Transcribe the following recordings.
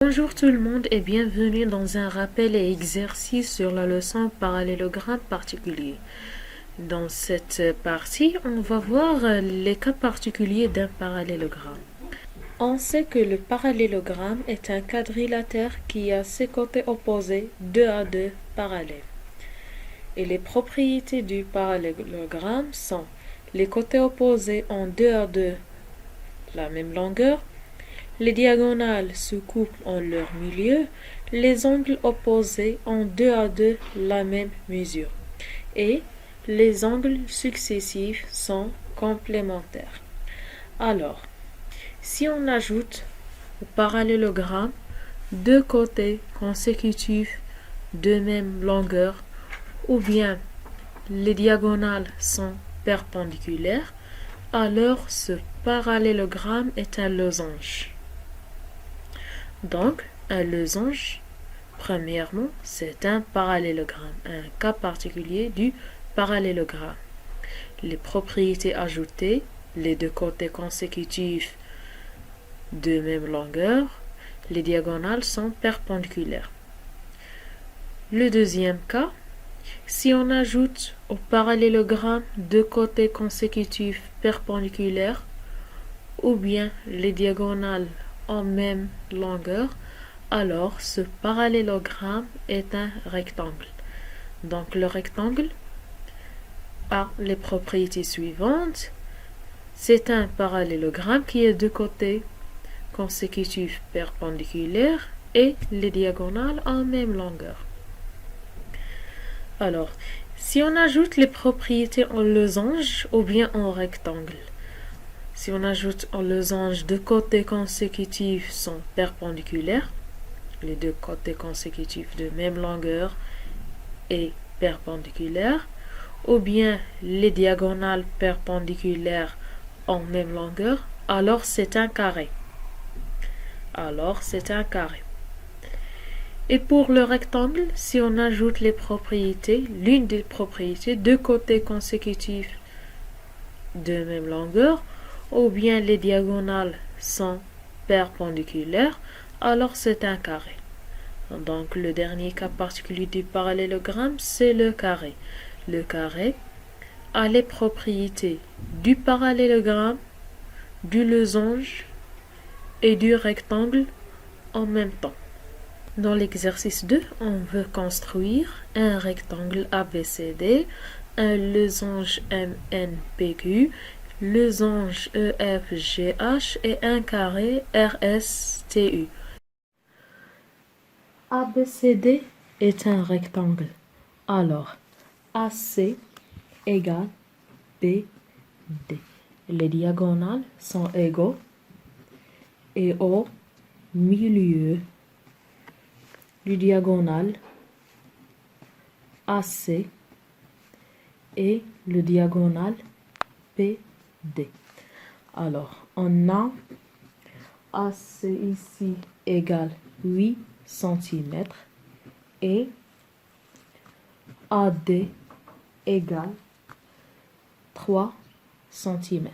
Bonjour tout le monde et bienvenue dans un rappel et exercice sur la leçon parallélogramme particulier. Dans cette partie, on va voir les cas particuliers d'un parallélogramme. On sait que le parallélogramme est un quadrilatère qui a ses côtés opposés 2 à 2 parallèles. Et les propriétés du parallélogramme sont: les côtés opposés ont 2 à 2 la même longueur, les diagonales se coupent en leur milieu, les angles opposés ont 2 à 2 la même mesure et les angles successifs sont complémentaires. Alors, si on ajoute au parallélogramme deux côtés consécutifs de même longueur ou bien les diagonales sont perpendiculaires, alors ce parallélogramme est un losange. Donc, un losange, premièrement, c'est un parallélogramme, un cas particulier du parallélogramme. Les propriétés ajoutées, les deux côtés consécutifs de même longueur, les diagonales sont perpendiculaires. Le deuxième cas, si on ajoute au parallélogramme deux côtés consécutifs perpendiculaires, ou bien les diagonales en même longueur, alors ce parallélogramme est un rectangle. Donc le rectangle a les propriétés suivantes. C'est un parallélogramme qui a deux côtés consécutifs perpendiculaires et les diagonales en même longueur. Alors, si on ajoute les propriétés en losange ou bien en rectangle, si on ajoute en losange deux côtés consécutifs sont perpendiculaires, les deux côtés consécutifs de même longueur et perpendiculaires, ou bien les diagonales perpendiculaires en même longueur, alors c'est un carré. Et pour le rectangle, si on ajoute les propriétés, l'une des propriétés, deux côtés consécutifs de même longueur, ou bien les diagonales sont perpendiculaires, alors c'est un carré. Donc le dernier cas particulier du parallélogramme, c'est le carré. Le carré a les propriétés du parallélogramme, du losange et du rectangle en même temps. Dans l'exercice 2, on veut construire un rectangle ABCD, un losange MNPQ, losange EFGH et un carré RSTU. ABCD est un rectangle. Alors, AC égale BD. Les diagonales sont égaux et au milieu du diagonale AC et le diagonale PD. Alors, on a AC ici égale 8 cm et AD égale 3 cm.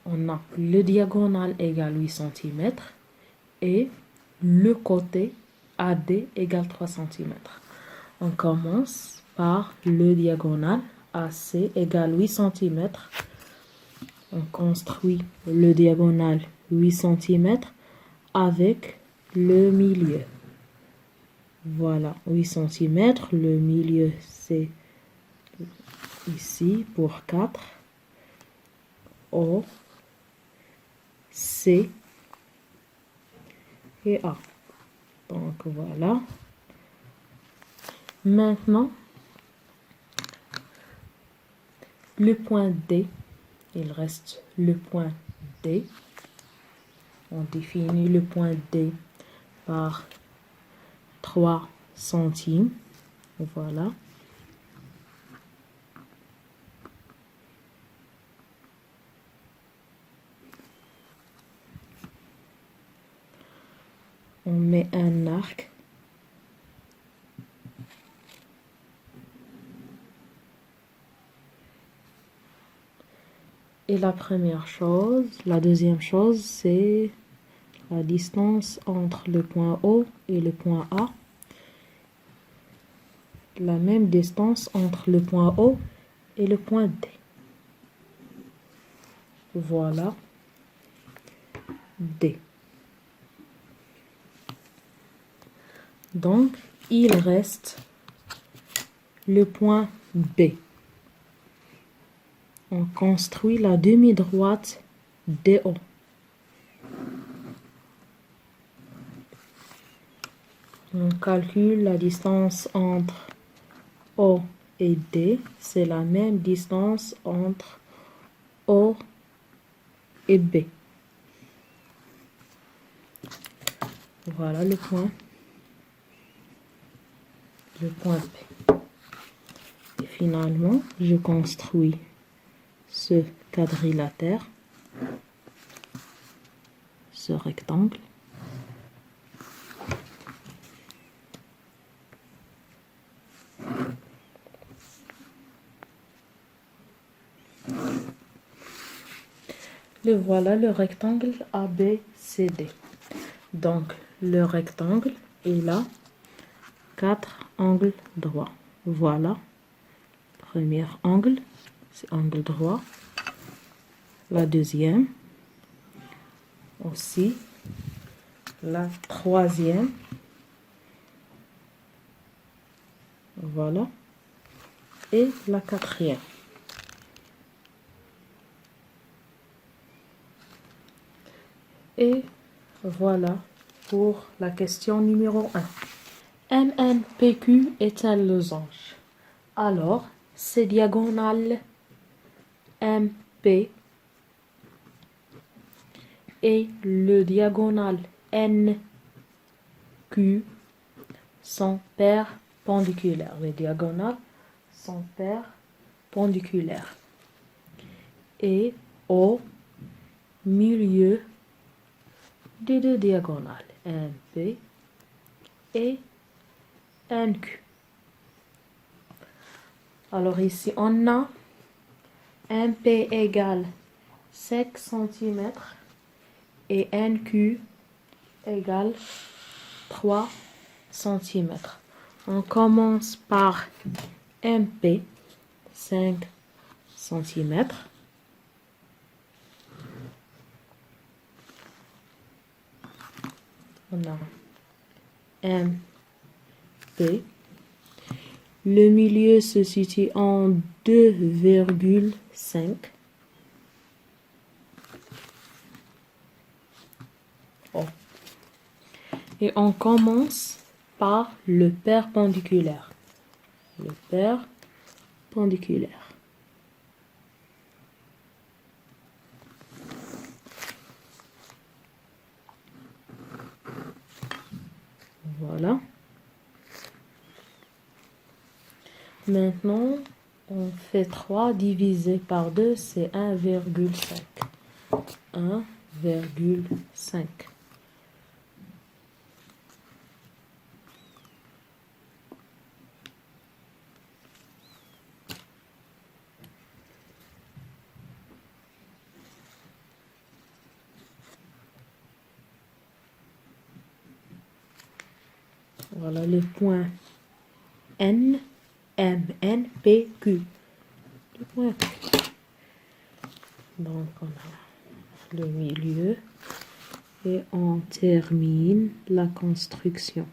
On a le diagonale égale 8 cm et le côté AD égale 3 cm. On commence par le diagonale AC égale 8 cm. On construit le diagonale 8 cm avec le milieu. Voilà, 8 cm. Le milieu, c'est ici pour 4. O, C et A. Donc voilà. Maintenant, le point D, il reste le point D. On définit le point D par 3 centimes. Voilà. On met un arc. Et la deuxième chose, c'est la distance entre le point O et le point A, la même distance entre le point O et le point D. Voilà D. Donc, il reste le point B. On construit la demi-droite DO. On calcule la distance entre O et D. C'est la même distance entre O et B. Voilà le point B. Et finalement, je construis ce quadrilatère, ce rectangle. Et voilà le rectangle ABCD. Donc, le rectangle, il a 4 angles droits. Voilà. Premier angle, c'est angle droit. La deuxième, aussi. La troisième. Voilà. Et la quatrième. Et voilà pour la question numéro 1. MNPQ est un losange. Alors, ces diagonales MP et le diagonale NQ sont perpendiculaires. Les diagonales sont perpendiculaires. Et au milieu des deux diagonales, MP et NQ. Alors ici, on a MP égale 5 cm et NQ égale 3 cm. On commence par MP, 5 cm. On a MP. Le milieu se situe en 2,5. Oh. Et on commence par le perpendiculaire. Le perpendiculaire. Voilà. Maintenant, on fait 3 divisé par 2, c'est 1,5. 1,5. Voilà le point N, M, N, P, Q. Le point Q. Donc, on a le milieu et on termine la construction.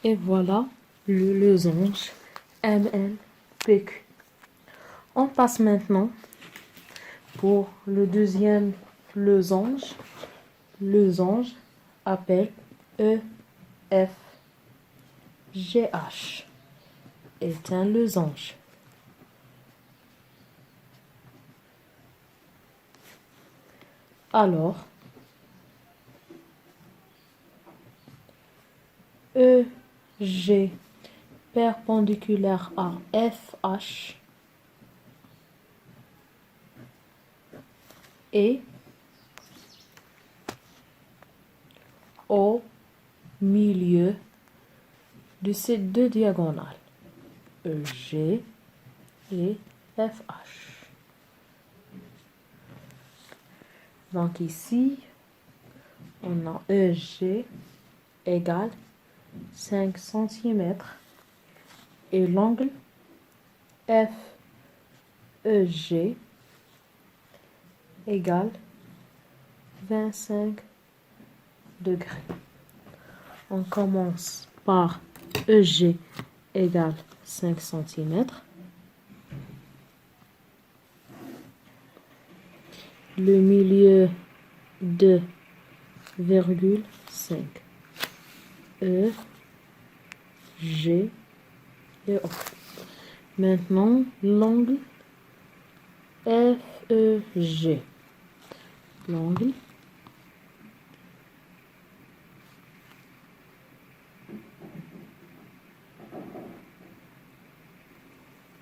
Et voilà le losange MNPQ. On passe maintenant pour le deuxième losange. Losange appelle EFGH est un losange. Alors, EG perpendiculaire à FH et au milieu de ces deux diagonales, EG et FH. Donc ici, on a EG égale 5 cm et l'angle FEG égale 25 degrés. On commence par EG égale 5 cm. Le milieu de 2,5. E, G et O. Maintenant, l'angle FEG. L'angle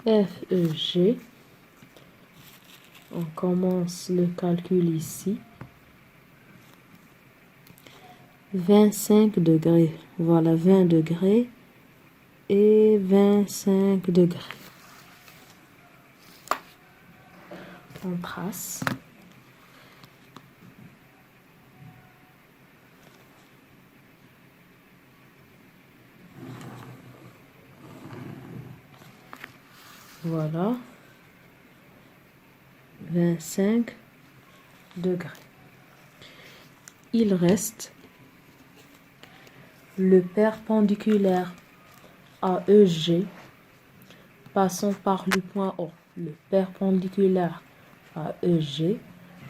FEG. On commence le calcul ici. 25 degrés. Voilà, 20 degrés et 25 degrés. On trace. Voilà. 25 degrés. Il reste le perpendiculaire à EG passant par le point O. Le perpendiculaire à EG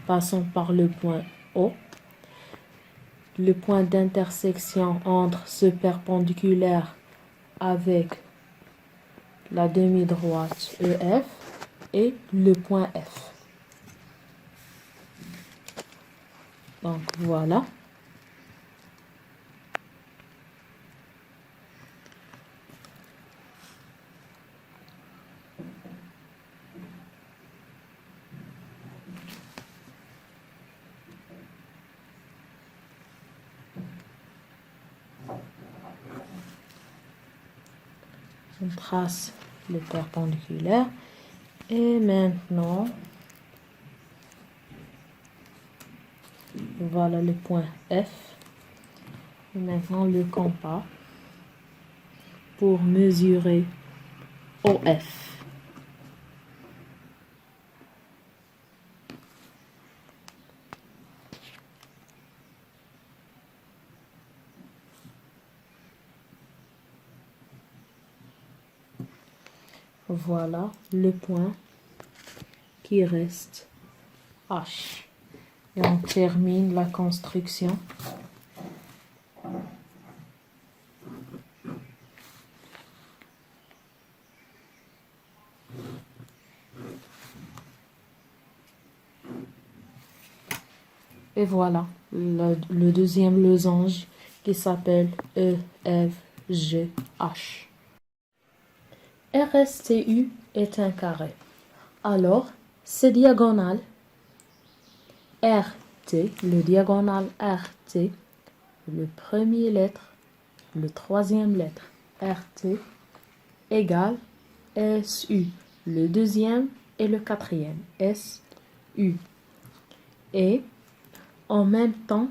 passant par le point O. Le point d'intersection entre ce perpendiculaire avec la demi-droite EF et le point F. Donc voilà. On trace le perpendiculaire et maintenant voilà le point F. Et maintenant le compas pour mesurer OF. Voilà le point qui reste H. Et on termine la construction. Et voilà le deuxième losange qui s'appelle EFGH. RSTU est un carré. Alors, ces diagonales RT, le diagonale RT, le premier lettre, le troisième lettre RT égale SU, le deuxième et le quatrième SU. Et en même temps,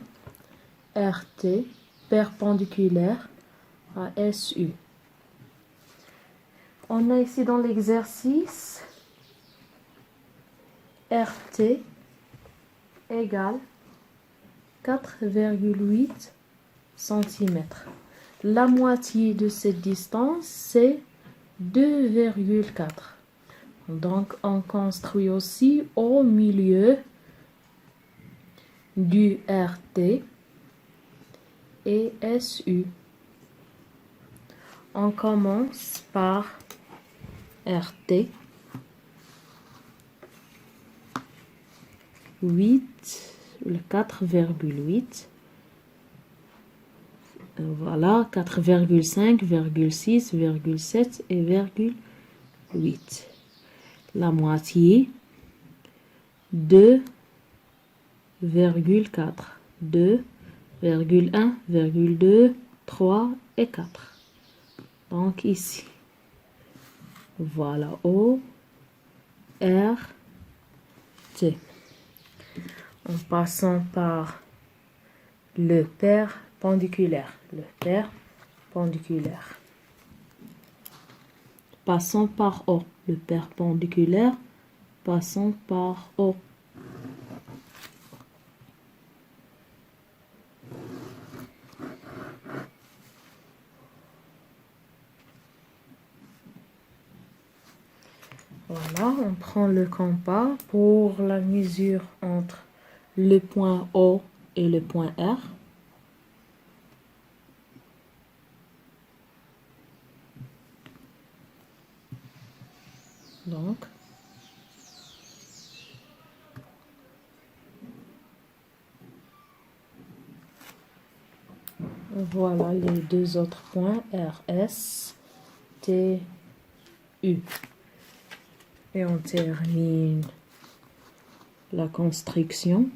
RT perpendiculaire à SU. On a ici dans l'exercice RT égale 4,8 cm. La moitié de cette distance, c'est 2,4. Donc, on construit aussi au milieu du RT et SU. On commence par RT 8, le 4,8. Voilà, 4,5, 6, 7 et 8. La moitié, 2,4. virgule 4, 2, virgule 1, virgule 2, 3 et 4. Donc ici, voilà O, R, T. En passant par le perpendiculaire. Le perpendiculaire. Passons par O. Le perpendiculaire. Passons par O. Voilà, on prend le compas pour la mesure entre le point O et le point R. Donc, voilà les deux autres points, R, S, T, U. Et on termine la construction.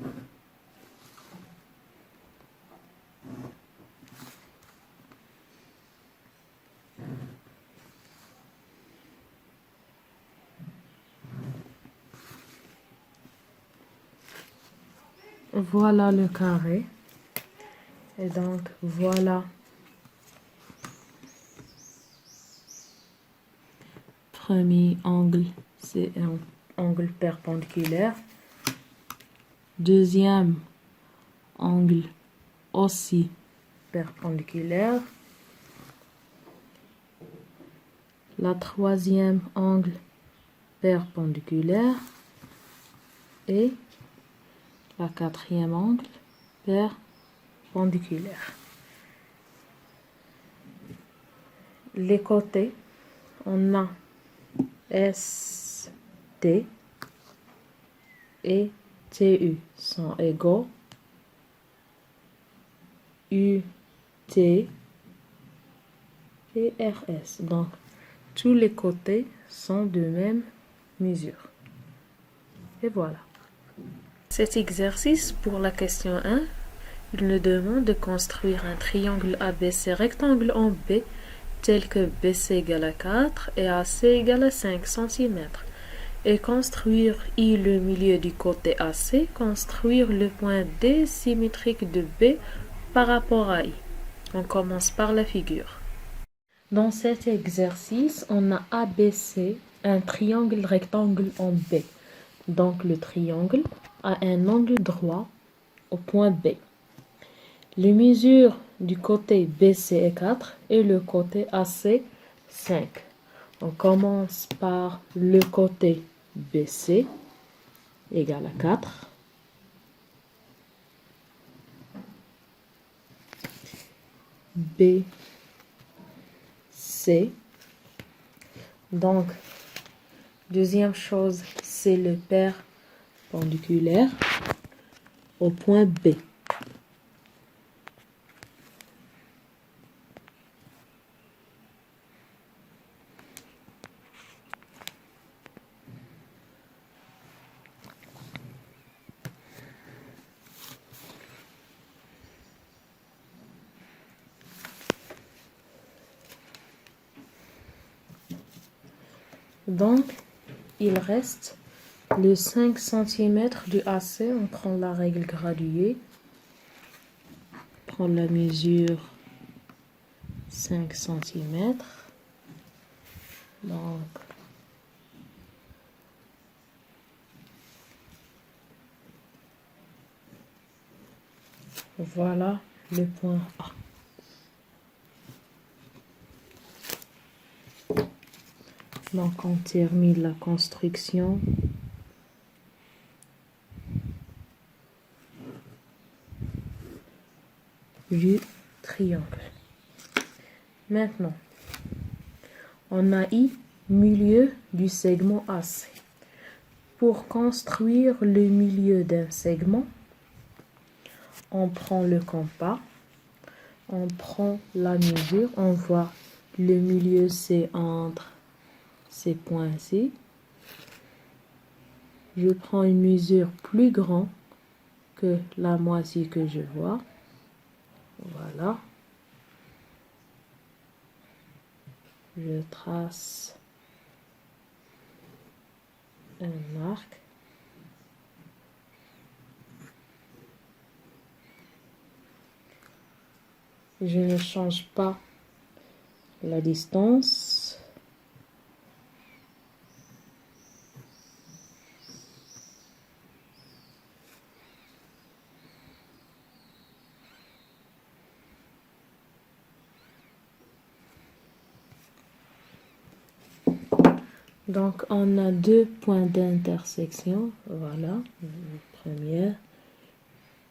Voilà le carré. Et donc, voilà. Premier angle, c'est un angle perpendiculaire. Deuxième angle aussi perpendiculaire. La troisième angle perpendiculaire. Et la quatrième angle perpendiculaire. Les côtés, on a ST et TU sont égaux. UT et RS. Donc, tous les côtés sont de même mesure. Et voilà. Cet exercice pour la question 1, il nous demande de construire un triangle ABC rectangle en B tel que BC égale à 4 et AC égale à 5 cm. Et construire I le milieu du côté AC, construire le point D symétrique de B par rapport à I. On commence par la figure. Dans cet exercice, on a ABC, un triangle rectangle en B. Donc le triangle a un angle droit au point B. Les mesures du côté BC est 4 et le côté AC 5. On commence par le côté BC égale à 4. BC. Donc, deuxième chose, c'est le perpendiculaire au point B. Donc, il reste le 5 cm du AC. On prend la règle graduée. On prend la mesure 5 cm. Donc, voilà le point A. Donc, on termine la construction. Du triangle. Maintenant, on a I milieu du segment AC. Pour construire le milieu d'un segment, on prend le compas, on prend la mesure, on voit le milieu c'est entre ces points-ci. Je prends une mesure plus grande que la moitié que je vois. Voilà. Je trace un arc. Je ne change pas la distance. Donc, on a deux points d'intersection. Voilà, la première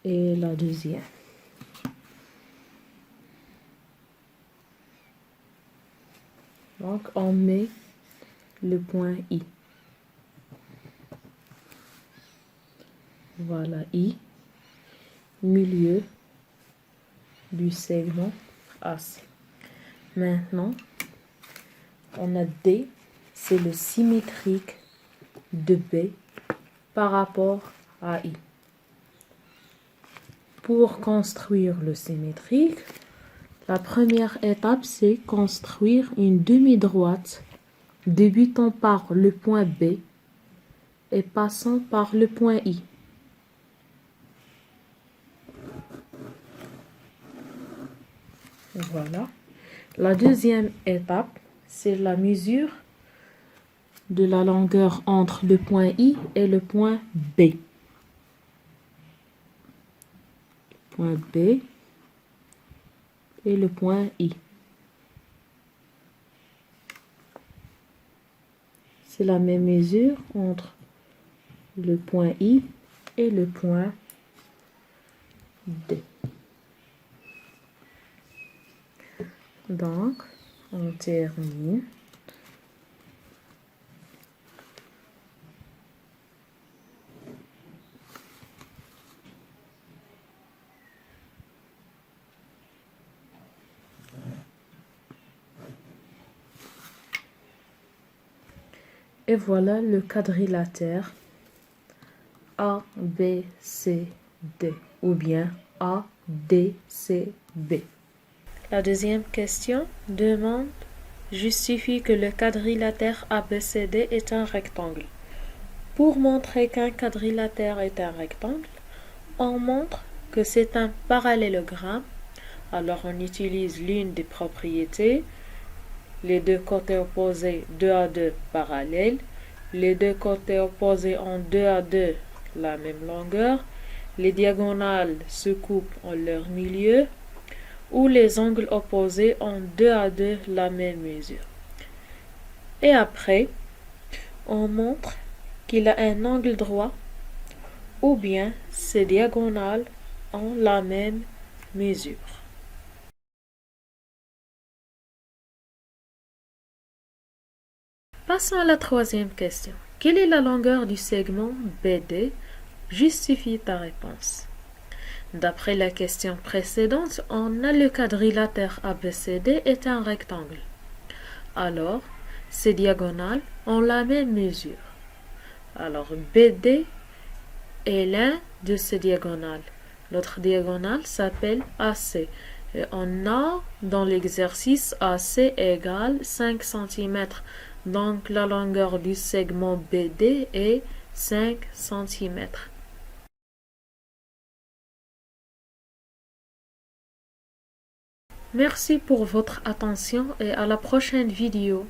et la deuxième. Donc, on met le point I. Voilà, I, milieu du segment AC. Maintenant, on a D, c'est le symétrique de B par rapport à I. Pour construire le symétrique, la première étape, c'est construire une demi-droite débutant par le point B et passant par le point I. Voilà. La deuxième étape, c'est la mesure de la longueur entre le point I et le point B. Point B et le point I. C'est la même mesure entre le point I et le point D. Donc, on termine. Et voilà le quadrilatère A, B, C, D ou bien A, D, C, B. La deuxième question justifie que le quadrilatère ABCD est un rectangle. Pour montrer qu'un quadrilatère est un rectangle, on montre que c'est un parallélogramme. Alors on utilise l'une des propriétés. Les deux côtés opposés 2 à 2 parallèles. Les deux côtés opposés ont 2 à 2 la même longueur. Les diagonales se coupent en leur milieu. Ou les angles opposés ont 2 à 2 la même mesure. Et après, on montre qu'il a un angle droit ou bien ses diagonales ont la même mesure. Passons à la troisième question. Quelle est la longueur du segment BD? Justifie ta réponse. D'après la question précédente, on a le quadrilatère ABCD est un rectangle. Alors, ces diagonales ont la même mesure. Alors, BD est l'un de ces diagonales. L'autre diagonale s'appelle AC. Et on a dans l'exercice AC égale 5 cm. Donc, la longueur du segment BD est 5 cm. Merci pour votre attention et à la prochaine vidéo.